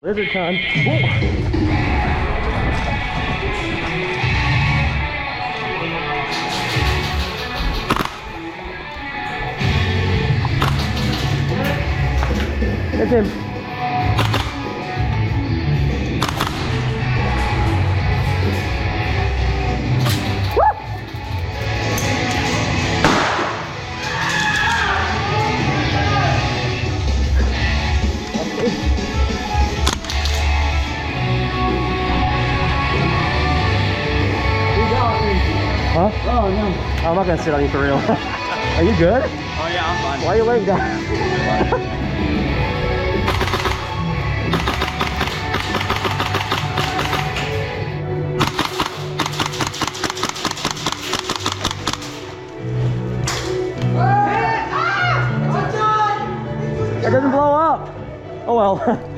Lizard time. Ooh. That's him. Huh? Oh, no. I'm not gonna sit on you for real. Are you good? Oh, yeah, I'm fine. Why are you laying down? It doesn't blow up. Oh well.